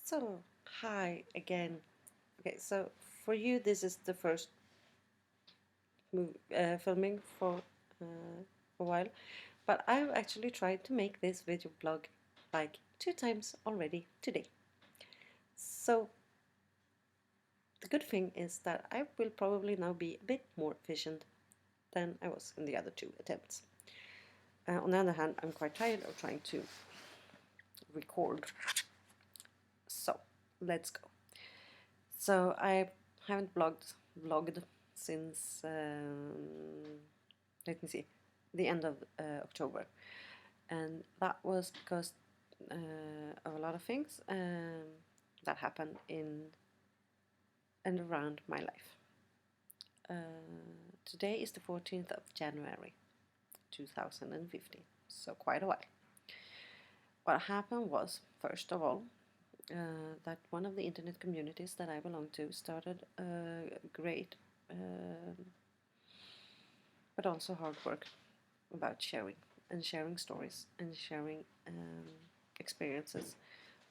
So, hi again. Okay, so for you, this is the first filming for a while, but I've actually tried to make this video blog like 2 times already today. So, the good thing is that I will probably now be a bit more efficient than I was in the other 2 attempts. On the other hand, I'm quite tired of trying to record. So, let's go. So, I haven't vlogged since let me see, the end of October, and that was because of a lot of things that happened in and around my life. Today is the 14th of January 2015, so quite a while. What happened was, first of all, that one of the internet communities that I belong to started a great but also hard work about sharing stories and sharing experiences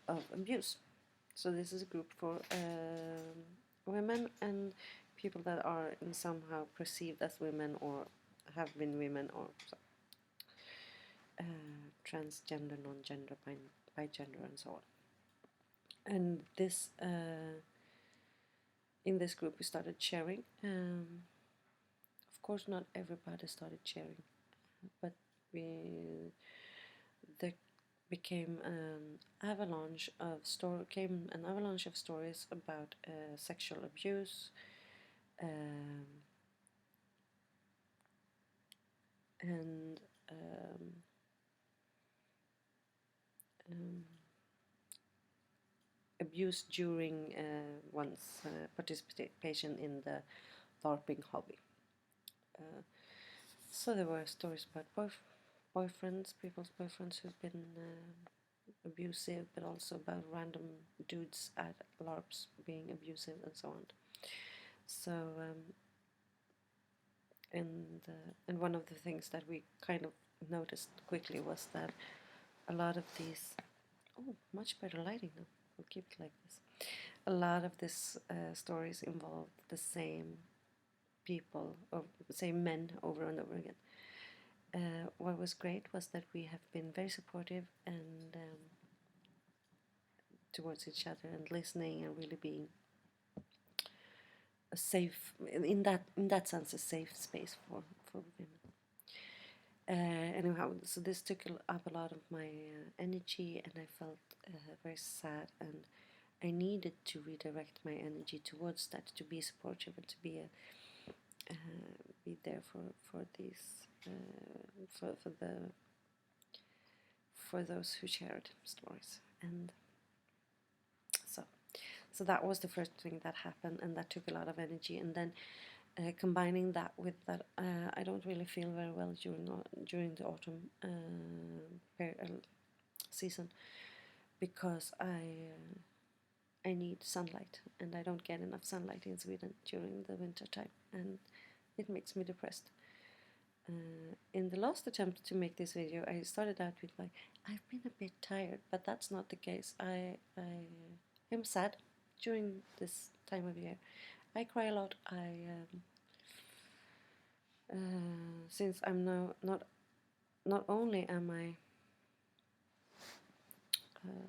of abuse. So this is a group for women and people that are somehow perceived as women or have been women or transgender, non-gender, bi-gender, and so on. And this in this group we started sharing. Of course, not everybody started sharing, but there became an avalanche of stories about sexual abuse, and abuse during one's participation in the LARPing hobby. So there were stories about people's boyfriends who've been abusive, but also about random dudes at LARPs being abusive and so on. So and one of the things that we kind of noticed quickly was that a lot of these much better lighting now. We'll keep it like this. A lot of these stories involved the same people or the same men over and over again. What was great was that we have been very supportive and towards each other and listening and really being a safe in that sense a safe space for women. Anyhow, so this took up a lot of my energy, and I felt very sad, and I needed to redirect my energy towards that, to be supportive and to be there for these for those who shared stories. And so that was the first thing that happened, and that took a lot of energy. And then combining that with that, I don't really feel very well during the autumn season, because I need sunlight, and I don't get enough sunlight in Sweden during the winter time, and it makes me depressed. In the last attempt to make this video, I started out with like, I've been a bit tired, but that's not the case. I am sad during this time of year. I cry a lot. Since I'm now not only am I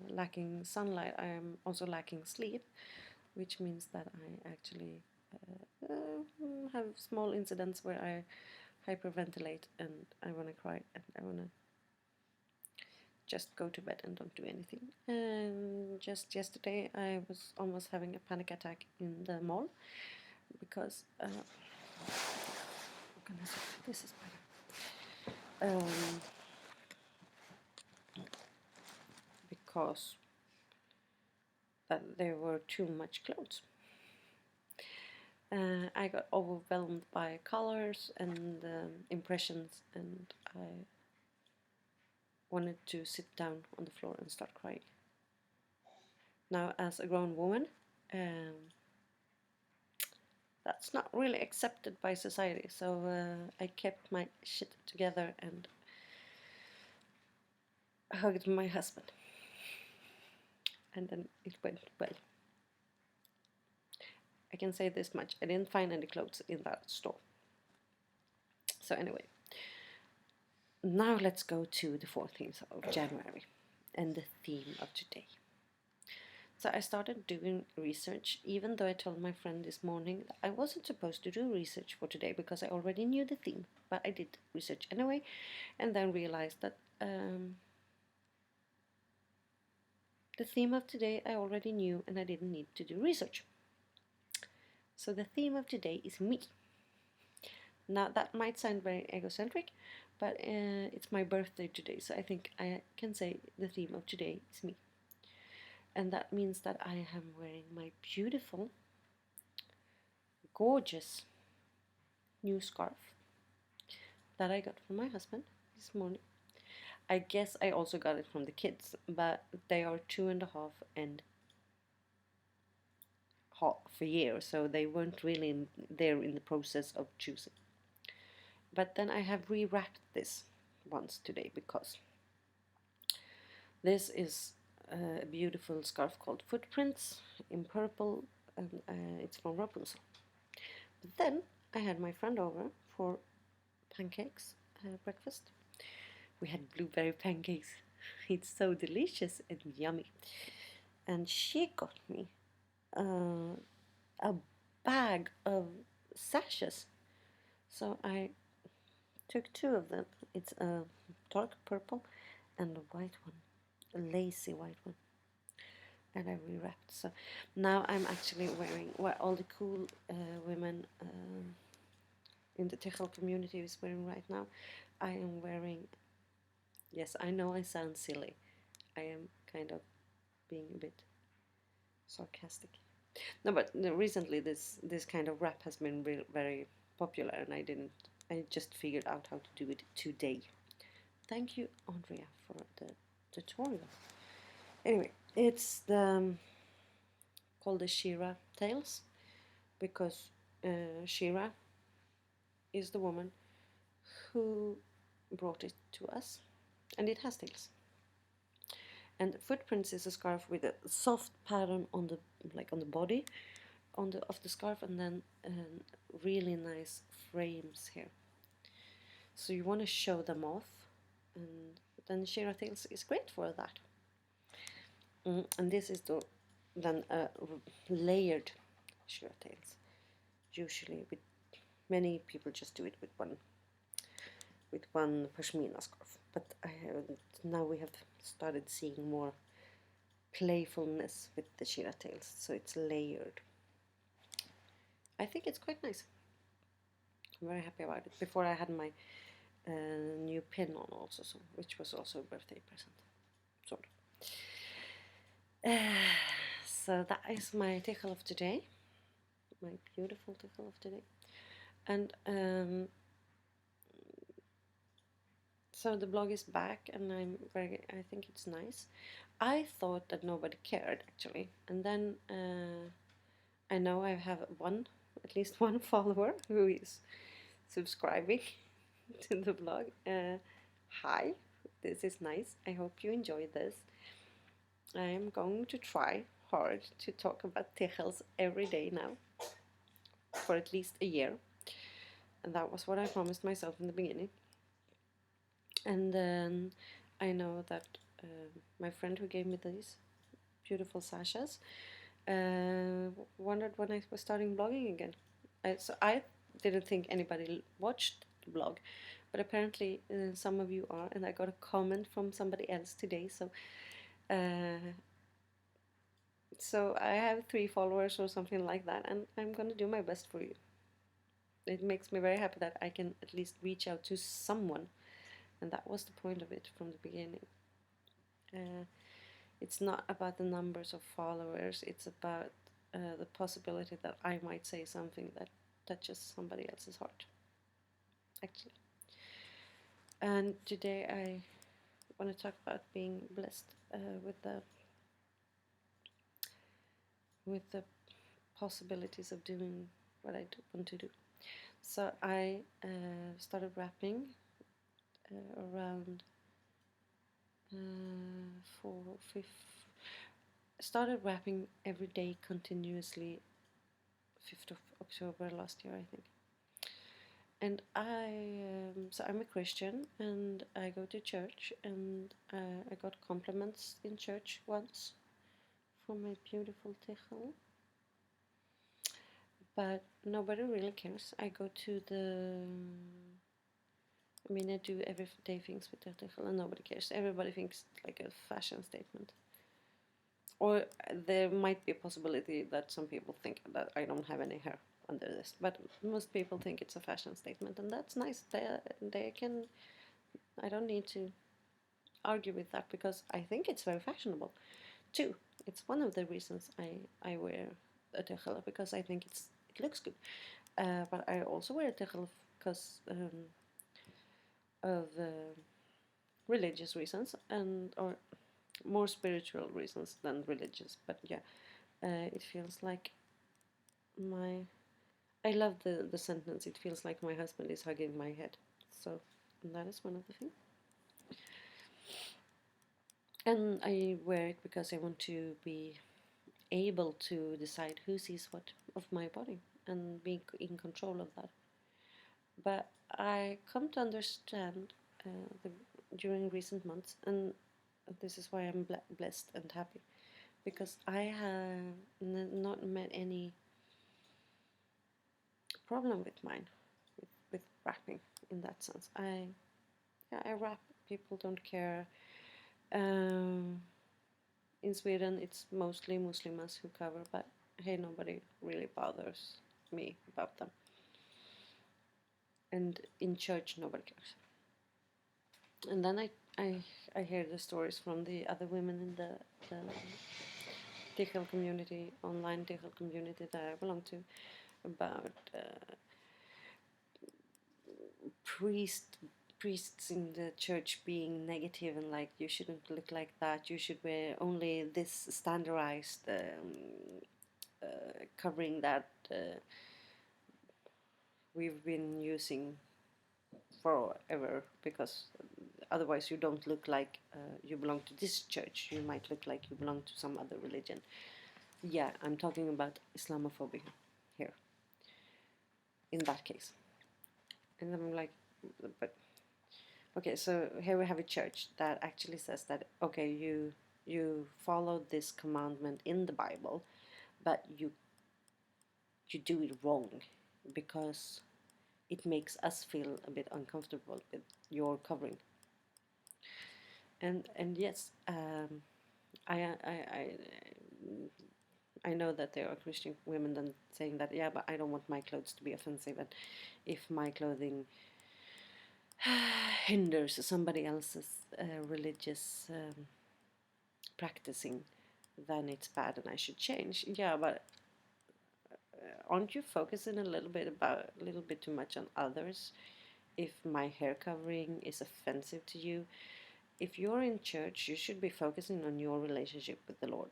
lacking sunlight, I am also lacking sleep, which means that I actually have small incidents where I hyperventilate and I want to cry and I want to just go to bed and don't do anything. And just yesterday I was almost having a panic attack in the mall because this is better. Because that there were too much clothes. I got overwhelmed by colors and impressions, and I wanted to sit down on the floor and start crying. Now, as a grown woman, that's not really accepted by society, so I kept my shit together and hugged my husband. and then it went well. I can say this much, I didn't find any clothes in that store. So anyway, now let's go to the 14th of January and the theme of today. So I started doing research, even though I told my friend this morning that I wasn't supposed to do research for today because I already knew the theme, but I did research anyway, and then realized that the theme of today I already knew and I didn't need to do research. So the theme of today is me. Now that might sound very egocentric, but it's my birthday today, so I think I can say the theme of today is me. And that means that I am wearing my beautiful, gorgeous new scarf that I got from my husband this morning. I guess I also got it from the kids, but they are 2.5 and half a year, so they weren't really there in the process of choosing. But then I have rewrapped this once today because this is a beautiful scarf called Footprints in purple, and it's from Rapunzel. But then I had my friend over for pancakes breakfast. We had blueberry pancakes. It's so delicious and yummy. And she got me a bag of sashes. So I took 2 of them. It's a dark purple and a white one, a lacy white one. And I rewrapped. So now I'm actually wearing what all the cool women in the Techel community is wearing right now. I am wearing, yes, I know I sound silly. I am kind of being a bit sarcastic. No, but recently this kind of wrap has been very popular, and I just figured out how to do it today. Thank you, Andrea, for the tutorial. Anyway, it's called the Shira tails because Shira is the woman who brought it to us, and it has tails. And Footprints is a scarf with a soft pattern on the body of the scarf, and then really nice frames here. So you want to show them off, and then Shira tails is great for that. And this is then layered Shira tails. Usually, many people just do it with one pashmina scarf, but now we have started seeing more playfulness with the Shira tails, so it's layered. I think it's quite nice. I'm very happy about it. Before I had my new pin on also, which was also a birthday present, sort of. So that is my tickle of today, my beautiful tickle of today, and so the blog is back, and I think it's nice. I thought that nobody cared actually, and then I know I have at least one follower who is subscribing to the blog. Hi, this is nice. I hope you enjoy this. I am going to try hard to talk about tichels every day now for at least a year, and that was what I promised myself in the beginning. And then I know that my friend who gave me these beautiful sashes wondered when I was starting blogging again. So I didn't think anybody watched the blog, but apparently some of you are, and I got a comment from somebody else today. So I have 3 followers or something like that, and I'm gonna do my best for you. It makes me very happy that I can at least reach out to someone, and that was the point of it from the beginning. It's not about the numbers of followers, it's about the possibility that I might say something that touches somebody else's heart, actually. And today I want to talk about being blessed with the possibilities of doing what I want to do. So I started wrapping around started wrapping every day continuously 5th of October last year, I think. And so I'm a Christian, and I go to church, and I got compliments in church once for my beautiful tichel, but nobody really cares. I go to I do everyday things with the tichel, and nobody cares. Everybody thinks it's like a fashion statement. Or there might be a possibility that some people think that I don't have any hair under this, but most people think it's a fashion statement, and that's nice. They can. I don't need to argue with that because I think it's very fashionable. Too, it's one of the reasons I wear a tichel, because I think it looks good. But I also wear a tichel because of religious reasons, and or more spiritual reasons than religious. But yeah, it feels like my. I love the sentence. It feels like my husband is hugging my head. So that is one of the things. And I wear it because I want to be able to decide who sees what of my body and be in control of that. But I come to understand during recent months, and this is why I'm blessed and happy, because I have not met any problem with mine, with rapping in that sense. I rap. People don't care. Um, in Sweden, it's mostly Muslims who cover, but hey, nobody really bothers me about them. And in church, nobody cares. And then I hear the stories from the other women in the Tichel community, online Tichel community that I belong to, about priests in the church being negative and like, you shouldn't look like that, you should wear only this standardized covering that we've been using forever, because otherwise you don't look like you belong to this church, you might look like you belong to some other religion. Yeah, I'm talking about Islamophobia here in that case. And I'm like, but okay, so here we have a church that actually says that, okay, you follow this commandment in the Bible, but you do it wrong because it makes us feel a bit uncomfortable with your covering. And yes, I know that there are Christian women then saying that, yeah, but I don't want my clothes to be offensive, and if my clothing hinders somebody else's religious practicing, then it's bad and I should change. Yeah, but aren't you focusing a little bit too much on others? If my hair covering is offensive to you, if you're in church, you should be focusing on your relationship with the Lord.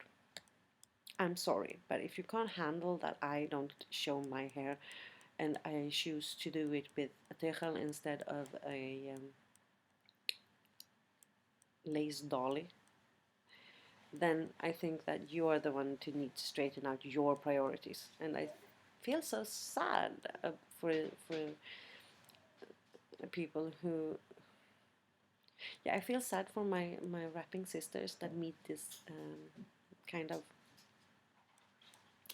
I'm sorry, but if you can't handle that I don't show my hair and I choose to do it with a tichel instead of a lace dolly, then I think that you are the one to need to straighten out your priorities. And I feel so sad for people who, yeah, I feel sad for my rapping sisters that meet this kind of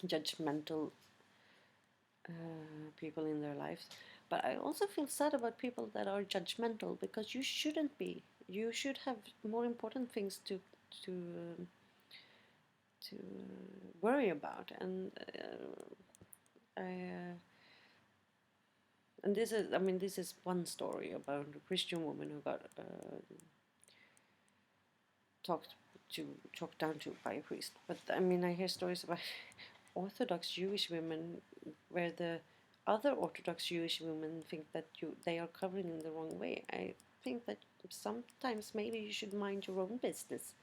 judgmental people in their lives. But I also feel sad about people that are judgmental, because you shouldn't be. You should have more important things to uh, to worry about. And this is, this is one story about a Christian woman who got talked talked down to by a priest. But I hear stories about Orthodox Jewish women where the other Orthodox Jewish women think that they are covering in the wrong way. I think that sometimes maybe you should mind your own business.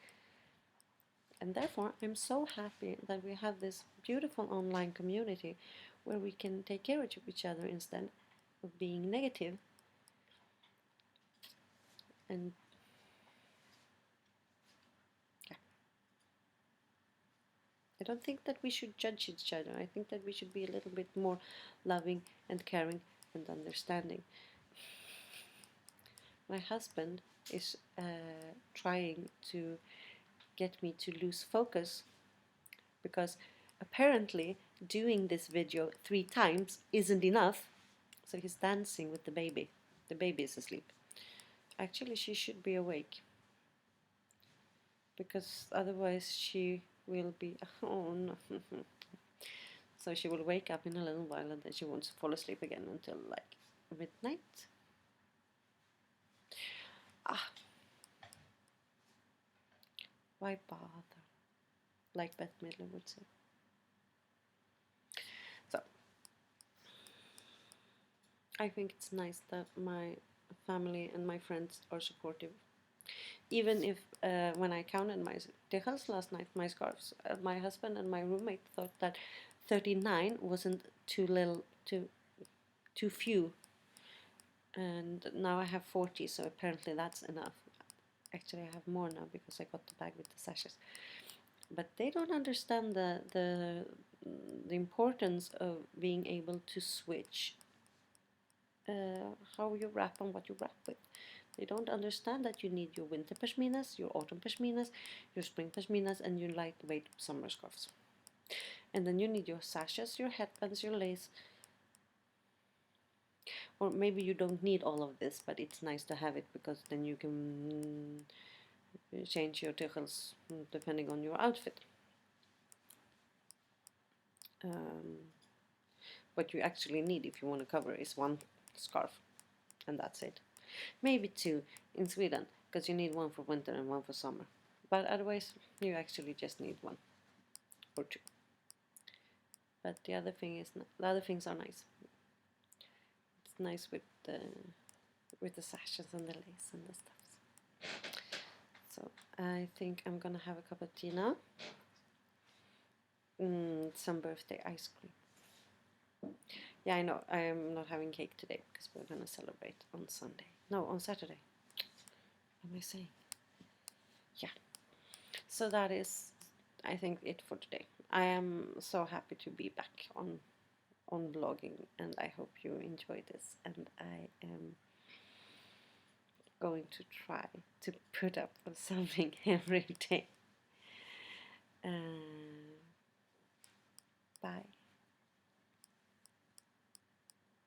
And therefore, I'm so happy that we have this beautiful online community where we can take care of each other instead of being negative. And yeah. don't think that we should judge each other. I think that we should be a little bit more loving and caring and understanding. My husband is trying to get me to lose focus because apparently doing this video 3 times isn't enough. So he's dancing with the baby. The baby is asleep. Actually, she should be awake because otherwise she will be, oh no. So she will wake up in a little while and then she wants to fall asleep again until like midnight. Ah, why bother? Like Beth Midler would say. So I think it's nice that my family and my friends are supportive. Even if when I counted my tichels last night, my scarves, my husband and my roommate thought that 39 wasn't too little, too few, and now I have 40, so apparently that's enough. Actually, I have more now because I got the bag with the sashes. But they don't understand the importance of being able to switch how you wrap and what you wrap with. They don't understand that you need your winter pashminas, your autumn pashminas, your spring pashminas, and your lightweight summer scarves. And then you need your sashes, your headbands, your lace. Or maybe you don't need all of this, but it's nice to have it because then you can change your tichels depending on your outfit. What you actually need if you want to cover is 1 scarf, and that's it. Maybe 2 in Sweden, because you need 1 for winter and 1 for summer. But otherwise, you actually just need 1 or 2. But the other things are nice. It's nice with the sashes and the lace and the stuff. So I think I'm gonna have a cup of tea now. Some birthday ice cream. Yeah, I know. I am not having cake today because we're gonna celebrate on Sunday. No, on Saturday. What am I saying? Yeah. So that is, I think, it for today. I am so happy to be back on blogging, and I hope you enjoy this. And I am going to try to put up with something every day.